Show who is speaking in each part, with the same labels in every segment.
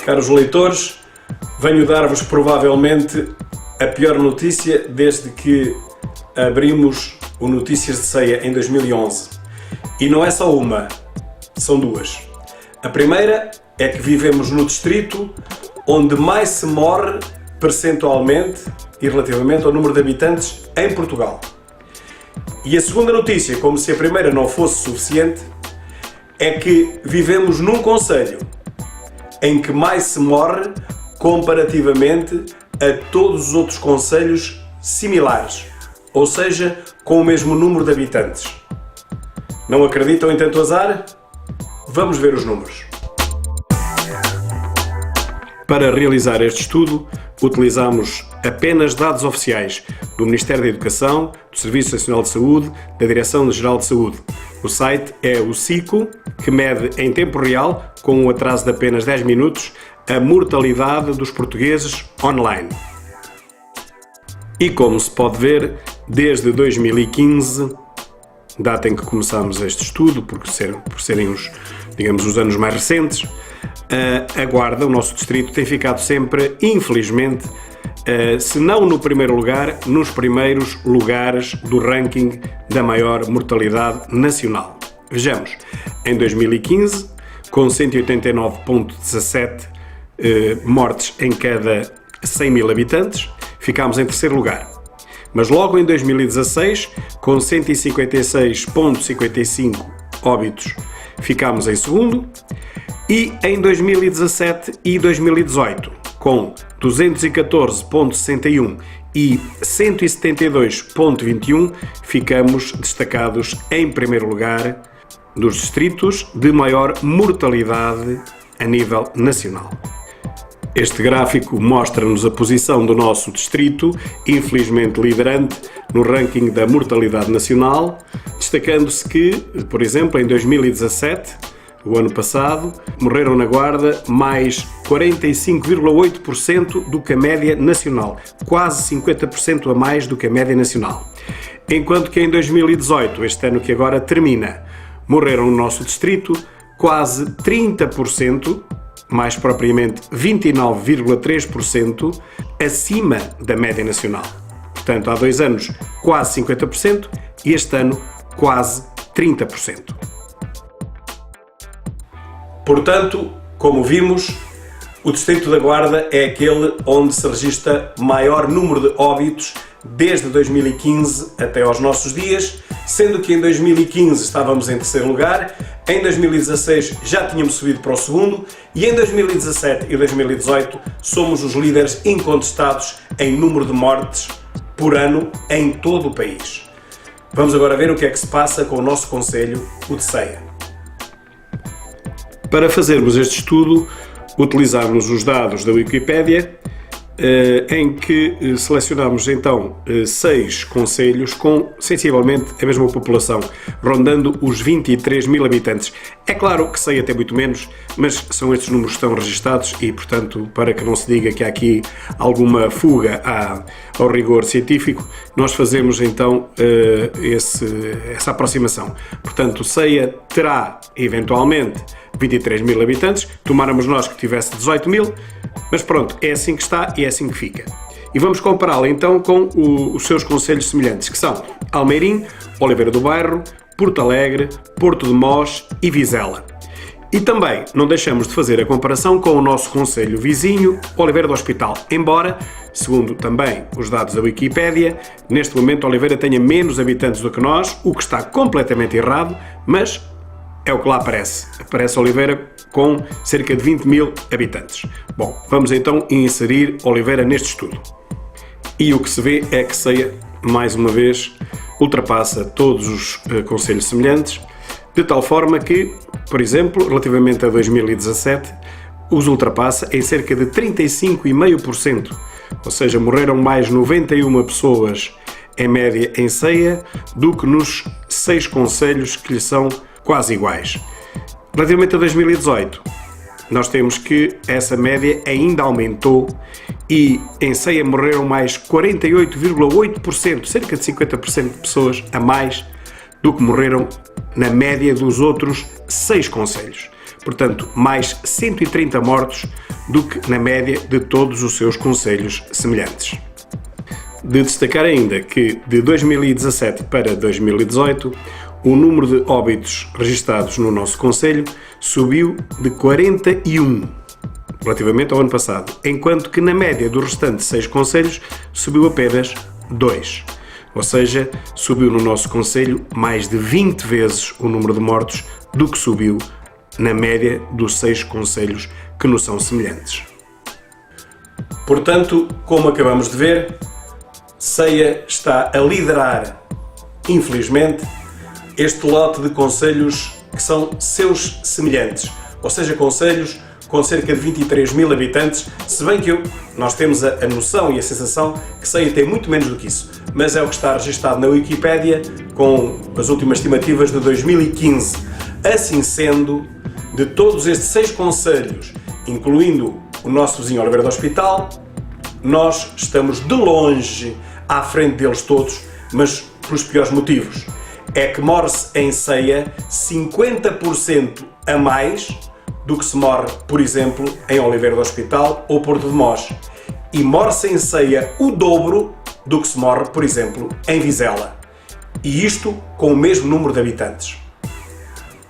Speaker 1: Caros leitores, venho dar-vos provavelmente a pior notícia desde que abrimos o Notícias de Ceia em 2011. E não é só uma, são duas. A primeira é que vivemos no distrito onde mais se morre percentualmente e relativamente ao número de habitantes em Portugal. E a segunda notícia, como se a primeira não fosse suficiente, é que vivemos num concelho em que mais se morre comparativamente a todos os outros concelhos similares, ou seja, com o mesmo número de habitantes. Não acreditam em tanto azar? Vamos ver os números. Para realizar este estudo, utilizamos apenas dados oficiais do Ministério da Educação, do Serviço Nacional de Saúde, da Direção-Geral de Saúde. O site é o SICO, que mede em tempo real, com um atraso de apenas 10 minutos, a mortalidade dos portugueses online. E como se pode ver, desde 2015, data em que começamos este estudo, por serem os anos mais recentes, a Guarda, o nosso distrito, tem ficado sempre, infelizmente, se não no primeiro lugar, nos primeiros lugares do ranking da maior mortalidade nacional. Vejamos, em 2015, com 189,17 mortes em cada 100 mil habitantes, ficámos em terceiro lugar. Mas logo em 2016, com 156,55 óbitos, ficámos em segundo. E em 2017 e 2018, com 214,61 e 172,21, ficamos destacados em primeiro lugar dos distritos de maior mortalidade a nível nacional. Este gráfico mostra-nos a posição do nosso distrito, infelizmente liderante no ranking da mortalidade nacional, destacando-se que, por exemplo, em 2017, o ano passado, morreram na Guarda mais 45,8% do que a média nacional, quase 50% a mais do que a média nacional. Enquanto que em 2018, este ano que agora termina, morreram no nosso distrito quase 30%, mais propriamente 29,3% acima da média nacional. Portanto, há 2 anos quase 50% e este ano quase 30%. Portanto, como vimos, o distrito da Guarda é aquele onde se registra maior número de óbitos desde 2015 até aos nossos dias, sendo que em 2015 estávamos em terceiro lugar, em 2016 já tínhamos subido para o segundo e em 2017 e 2018 somos os líderes incontestados em número de mortes por ano em todo o país. Vamos agora ver o que é que se passa com o nosso concelho, o de Ceia. Para fazermos este estudo, utilizamos os dados da Wikipédia, em que selecionamos então 6 concelhos com sensivelmente a mesma população, rondando os 23 mil habitantes. É claro que Ceia tem muito menos, mas são estes números que estão registados e, portanto, para que não se diga que há aqui alguma fuga ao rigor científico, nós fazemos então essa aproximação. Portanto, Ceia terá eventualmente 23 mil habitantes, tomáramos nós que tivesse 18 mil, mas pronto, é assim que está e é assim que fica. E vamos compará-la então com os seus concelhos semelhantes, que são Almeirim, Oliveira do Bairro, Porto Alegre, Porto de Mós e Vizela. E também não deixamos de fazer a comparação com o nosso concelho vizinho, Oliveira do Hospital, embora, segundo também os dados da Wikipédia, neste momento Oliveira tenha menos habitantes do que nós, o que está completamente errado, mas é o que lá aparece. Aparece Oliveira com cerca de 20 mil habitantes. Bom, vamos então inserir Oliveira neste estudo. E o que se vê é que Ceia, mais uma vez, ultrapassa todos os concelhos semelhantes, de tal forma que, por exemplo, relativamente a 2017, os ultrapassa em cerca de 35,5%. Ou seja, morreram mais 91 pessoas em média em Ceia do que nos 6 concelhos que lhe são quase iguais. Relativamente a 2018, nós temos que essa média ainda aumentou e em Ceia morreram mais 48,8%, cerca de 50% de pessoas a mais do que morreram na média dos outros 6 concelhos. Portanto, mais 130 mortos do que na média de todos os seus concelhos semelhantes. De destacar ainda que de 2017 para 2018 o número de óbitos registados no nosso concelho subiu de 41 relativamente ao ano passado, enquanto que na média dos restantes 6 concelhos subiu apenas 2. Ou seja, subiu no nosso concelho mais de 20 vezes o número de mortos do que subiu na média dos 6 concelhos que nos são semelhantes. Portanto, como acabamos de ver, Ceia está a liderar, infelizmente, este lote de concelhos que são seus semelhantes, ou seja, concelhos com cerca de 23 mil habitantes, se bem que nós temos a noção e a sensação que Ceia tem muito menos do que isso, mas é o que está registado na Wikipédia com as últimas estimativas de 2015. Assim sendo, de todos estes 6 concelhos, incluindo o nosso vizinho Oliveira do Hospital, nós estamos de longe à frente deles todos, mas pelos piores motivos. É que morre-se em Ceia 50% a mais do que se morre, por exemplo, em Oliveira do Hospital ou Porto de Mós. E morre-se em Ceia o dobro do que se morre, por exemplo, em Vizela. E isto com o mesmo número de habitantes.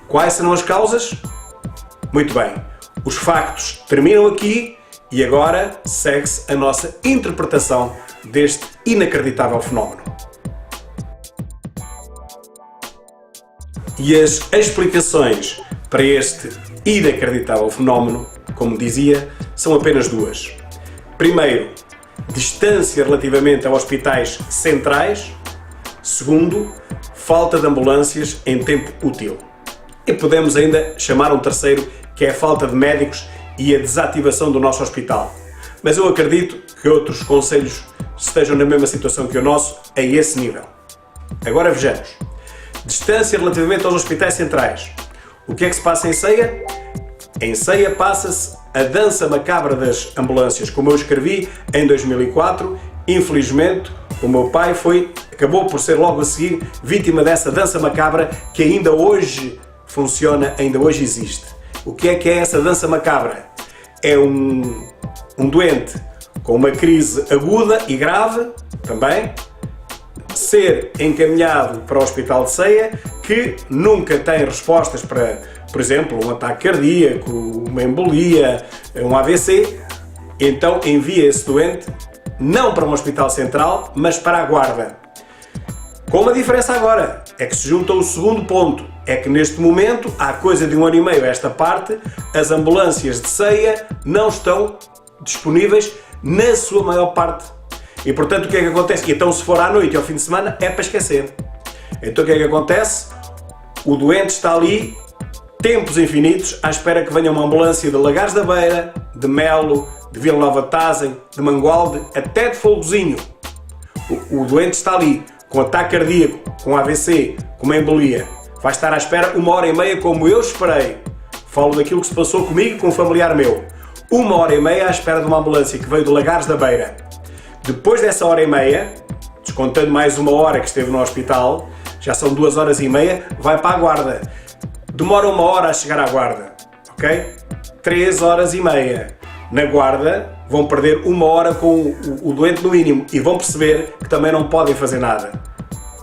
Speaker 1: Quais serão as causas? Muito bem, os factos terminam aqui e agora segue-se a nossa interpretação deste inacreditável fenómeno. E as explicações para este inacreditável fenómeno, como dizia, são apenas 2. Primeiro, distância relativamente a hospitais centrais. Segundo, falta de ambulâncias em tempo útil. E podemos ainda chamar um terceiro, que é a falta de médicos e a desativação do nosso hospital. Mas eu acredito que outros concelhos estejam na mesma situação que o nosso, a esse nível. Agora vejamos. Distância relativamente aos hospitais centrais. O que é que se passa em Ceia? Em Ceia passa-se a dança macabra das ambulâncias, como eu escrevi em 2004. Infelizmente, o meu pai acabou por ser logo a seguir vítima dessa dança macabra que ainda hoje funciona, ainda hoje existe. O que é essa dança macabra? É um doente com uma crise aguda e grave, também, ser encaminhado para o Hospital de Ceia, que nunca tem respostas para, por exemplo, um ataque cardíaco, uma embolia, um AVC, então envia esse doente não para um hospital central, mas para a Guarda. Com uma diferença agora, é que se junta o segundo ponto, é que neste momento, há coisa de 1 ano e meio a esta parte, as ambulâncias de Ceia não estão disponíveis na sua maior parte. E portanto o que é que acontece? Então se for à noite e ao fim de semana é para esquecer. Então o que é que acontece? O doente está ali tempos infinitos à espera que venha uma ambulância de Lagares da Beira, de Melo, de Vila Nova de Tazem, de Mangualde, até de Folgozinho. O doente está ali com ataque cardíaco, com AVC, com uma embolia. Vai estar à espera 1 hora e meia como eu esperei. Falo daquilo que se passou comigo e com um familiar meu. 1 hora e meia à espera de uma ambulância que veio de Lagares da Beira. Depois dessa hora e meia, descontando mais 1 hora que esteve no hospital, já são 2 horas e meia, vai para a Guarda. Demora 1 hora a chegar à Guarda, ok? 3 horas e meia. Na Guarda vão perder 1 hora com o doente no mínimo e vão perceber que também não podem fazer nada.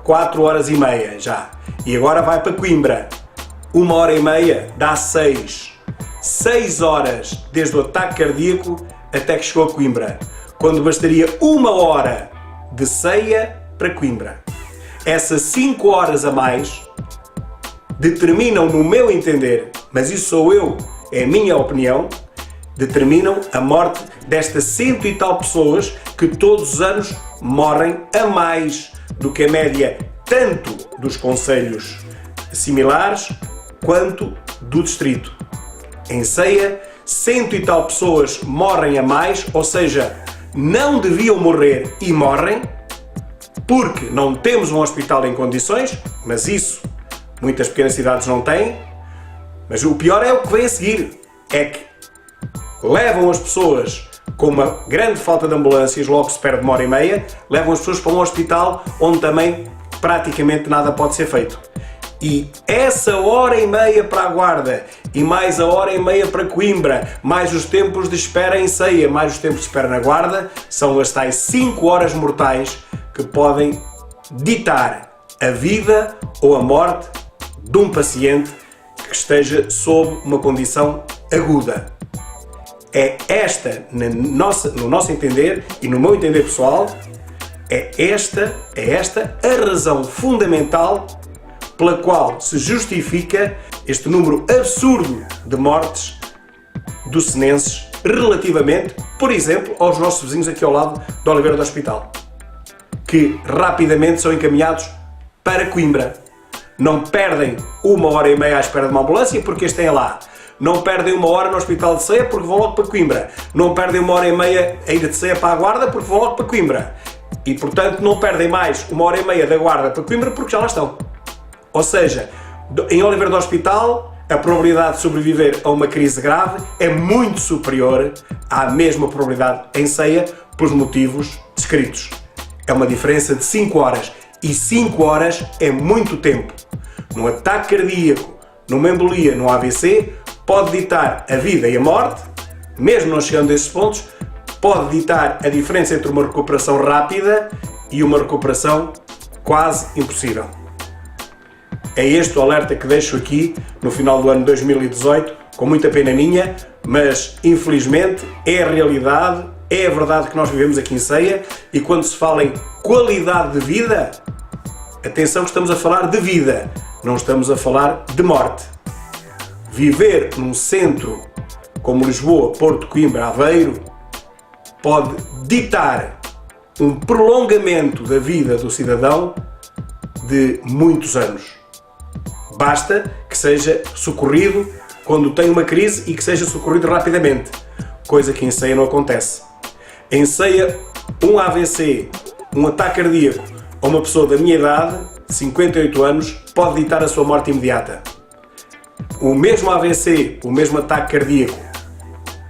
Speaker 1: 4 horas e meia já. E agora vai para Coimbra. 1 hora e meia dá 6. 6 horas desde o ataque cardíaco até que chegou a Coimbra, quando bastaria 1 hora de Ceia para Coimbra. Essas 5 horas a mais determinam, no meu entender, mas isso sou eu, é a minha opinião, determinam a morte destas 100 e tal pessoas que todos os anos morrem a mais do que a média tanto dos concelhos similares quanto do distrito. Em Ceia, 100 e tal pessoas morrem a mais, ou seja, não deviam morrer e morrem, porque não temos um hospital em condições, mas isso muitas pequenas cidades não têm. Mas o pior é o que vem a seguir, é que levam as pessoas com uma grande falta de ambulâncias, logo se perde 1 hora e meia, levam as pessoas para um hospital onde também praticamente nada pode ser feito. E essa hora e meia para a Guarda, e mais a hora e meia para Coimbra, mais os tempos de espera em Ceia, mais os tempos de espera na Guarda, são as tais 5 horas mortais que podem ditar a vida ou a morte de um paciente que esteja sob uma condição aguda. É esta, no nosso entender e no meu entender pessoal, é esta a razão fundamental pela qual se justifica este número absurdo de mortes dos senenses relativamente, por exemplo, aos nossos vizinhos aqui ao lado de Oliveira do Hospital, que rapidamente são encaminhados para Coimbra. Não perdem 1h30 à espera de uma ambulância porque este é lá. Não perdem 1 hora no Hospital de Ceia porque vão logo para Coimbra. Não perdem 1h30 a ida de Ceia para a Guarda porque vão logo para Coimbra. E, portanto, não perdem mais 1h30 da Guarda para Coimbra porque já lá estão. Ou seja, em Oliveira do Hospital, a probabilidade de sobreviver a uma crise grave é muito superior à mesma probabilidade em Ceia pelos motivos descritos. É uma diferença de 5 horas. E 5 horas é muito tempo. Num ataque cardíaco, numa embolia, num AVC, pode ditar a vida e a morte, mesmo não chegando a esses pontos, pode ditar a diferença entre uma recuperação rápida e uma recuperação quase impossível. É este o alerta que deixo aqui no final do ano 2018, com muita pena minha, mas infelizmente é a realidade, é a verdade que nós vivemos aqui em Ceia, e quando se fala em qualidade de vida, atenção que estamos a falar de vida, não estamos a falar de morte. Viver num centro como Lisboa, Porto, Coimbra, Aveiro, pode ditar um prolongamento da vida do cidadão de muitos anos. Basta que seja socorrido quando tem uma crise e que seja socorrido rapidamente, coisa que em Ceia não acontece. Em Ceia, um AVC, um ataque cardíaco a uma pessoa da minha idade, 58 anos, pode ditar a sua morte imediata. O mesmo AVC, o mesmo ataque cardíaco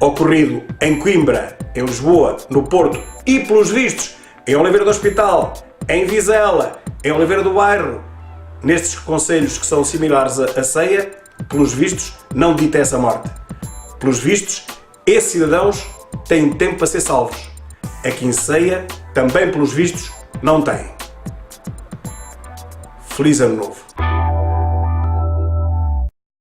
Speaker 1: ocorrido em Coimbra, em Lisboa, no Porto e, pelos vistos, em Oliveira do Hospital, em Vizela, em Oliveira do Bairro, nestes concelhos que são similares a Ceia, pelos vistos, não dita essa morte. Pelos vistos, esses cidadãos têm tempo para ser salvos. Aqui em Ceia, também pelos vistos, não têm. Feliz Ano Novo!